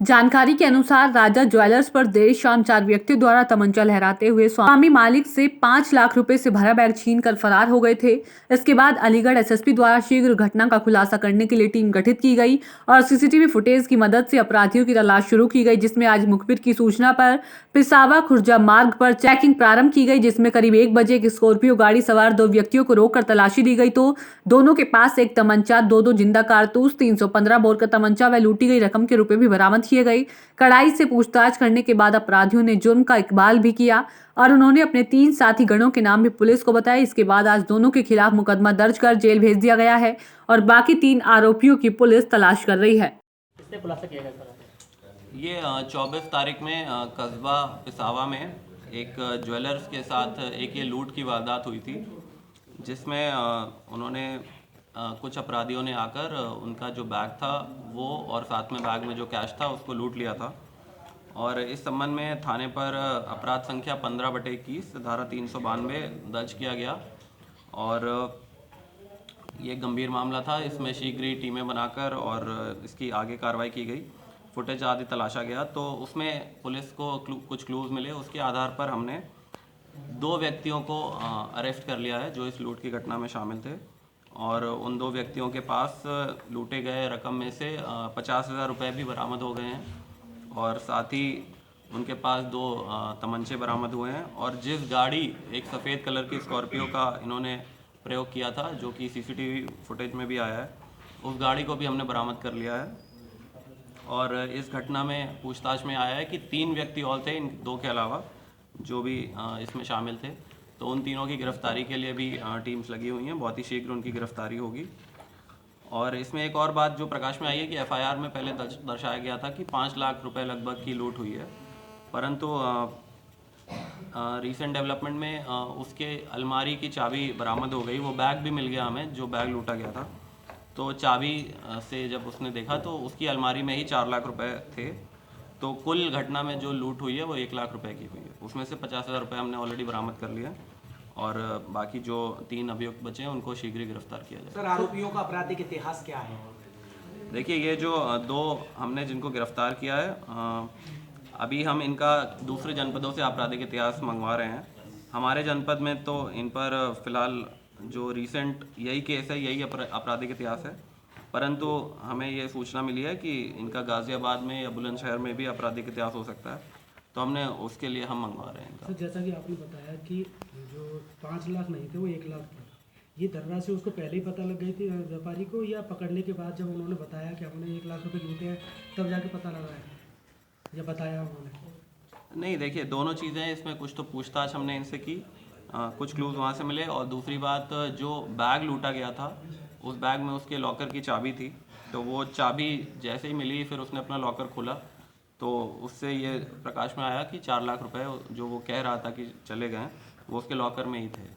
जानकारी के अनुसार राजा ज्वेलर्स पर देर शाम 4 व्यक्तियों द्वारा तमंचा लहराते हुए स्वामी मालिक से 5 लाख रुपए से भरा बैग छीनकर फरार हो गए थे। इसके बाद अलीगढ़ एसएसपी द्वारा शीघ्र घटना का खुलासा करने के लिए टीम गठित की गई और सीसीटीवी फुटेज की मदद से अपराधियों की तलाश शुरू की गई, जिसमें आज मुखबिर की सूचना पर पिसावा खुर्जा मार्ग पर चेकिंग प्रारंभ की गई, जिसमें करीब 1 बजे एक स्कॉर्पियो गाड़ी सवार 2 व्यक्तियों को रोककर तलाशी दी गई तो दोनों के पास एक तमंचा, 2 जिंदा कारतूस, 315 बोर का तमंचा व लूटी गई रकम के रुपए भी बरामद किए गए। कड़ाई से पूछताछ करने के बाद अपराधियों ने जुर्म का इकबाल भी किया और उन्होंने अपने 3 साथी गणों के नाम भी पुलिस को बताया। इसके बाद आज दोनों के खिलाफ मुकदमा दर्ज कर जेल भेज दिया गया है और बाकी 3 आरोपियों की पुलिस तलाश कर रही है। इससे खुलासा किया गया ये 24 तारीख में कस्बा पिसावा में एक ज्वेलर्स के साथ एक ये लूट की वारदात हुई थी, जिसमें उन्होंने कुछ अपराधियों ने आकर उनका जो बैग था वो और साथ में बैग में जो कैश था उसको लूट लिया था। और इस संबंध में थाने पर अपराध संख्या 15/21 धारा 392 दर्ज किया गया और ये गंभीर मामला था। इसमें शीघ्र ही टीमें बनाकर और इसकी आगे कार्रवाई की गई, फुटेज आदि तलाशा गया तो उसमें पुलिस को कुछ क्लूज मिले। उसके आधार पर हमने 2 व्यक्तियों को अरेस्ट कर लिया है जो इस लूट की घटना में शामिल थे और उन 2 व्यक्तियों के पास लूटे गए रकम में से 50,000 रुपये भी बरामद हो गए हैं और साथ ही उनके पास 2 तमंचे बरामद हुए हैं। और जिस गाड़ी, एक सफ़ेद कलर की स्कॉर्पियो का इन्होंने प्रयोग किया था जो कि सीसीटीवी फुटेज में भी आया है, उस गाड़ी को भी हमने बरामद कर लिया है। और इस घटना में पूछताछ में आया है कि 3 व्यक्ति और थे इन 2 के अलावा जो भी इसमें शामिल थे, तो उन तीनों की गिरफ्तारी के लिए भी टीम्स लगी हुई हैं। बहुत ही शीघ्र उनकी गिरफ्तारी होगी। और इसमें एक और बात जो प्रकाश में आई है कि एफआईआर में पहले दर्शाया गया था कि 5 लाख रुपए लगभग की लूट हुई है, परंतु रीसेंट डेवलपमेंट में उसके अलमारी की चाबी बरामद हो गई। वो बैग भी मिल गया हमें जो बैग लूटा गया था, तो चाबी से जब उसने देखा तो उसकी अलमारी में ही 4 लाख रुपए थे। तो कुल घटना में जो लूट हुई है वो 1 लाख रुपए की हुई है। उसमें से 50,000 रुपये हमने ऑलरेडी बरामद कर लिया और बाकी जो 3 अभियुक्त बचे हैं उनको शीघ्र ही गिरफ्तार किया जाए। सर, आरोपियों का आपराधिक इतिहास क्या है? देखिए, ये जो 2 हमने जिनको गिरफ्तार किया है, अभी हम इनका दूसरे जनपदों से आपराधिक इतिहास मंगवा रहे हैं। हमारे जनपद में तो इन पर फिलहाल जो रिसेंट यही केस है, यही आपराधिक इतिहास है, परंतु हमें ये सूचना मिली है कि इनका गाज़ियाबाद में या बुलंदशहर में भी आपराधिक इतिहास हो सकता है, तो हमने उसके लिए हम मंगवा रहे हैं। सर, जैसा कि आपने बताया कि जो 5 लाख नहीं थे वो 1 लाख थे, ये धनराशि उसको पहले ही पता लग गई थी व्यापारी को, या पकड़ने के बाद जब उन्होंने बताया कि हमने 1 लाख रुपए लूटे हैं तब जाके पता लगा है या बताया उन्होंने? नहीं, देखिए, दोनों चीज़ें हैं इसमें। कुछ तो पूछताछ हमने इनसे की, कुछ क्लूज वहाँ से मिले, और दूसरी बात, जो बैग लूटा गया था उस बैग में उसके लॉकर की चाबी थी, तो वो चाबी जैसे ही मिली फिर उसने अपना लॉकर खोला तो उससे ये प्रकाश में आया कि 4 लाख रुपए जो वो कह रहा था कि चले गए वो उसके लॉकर में ही थे।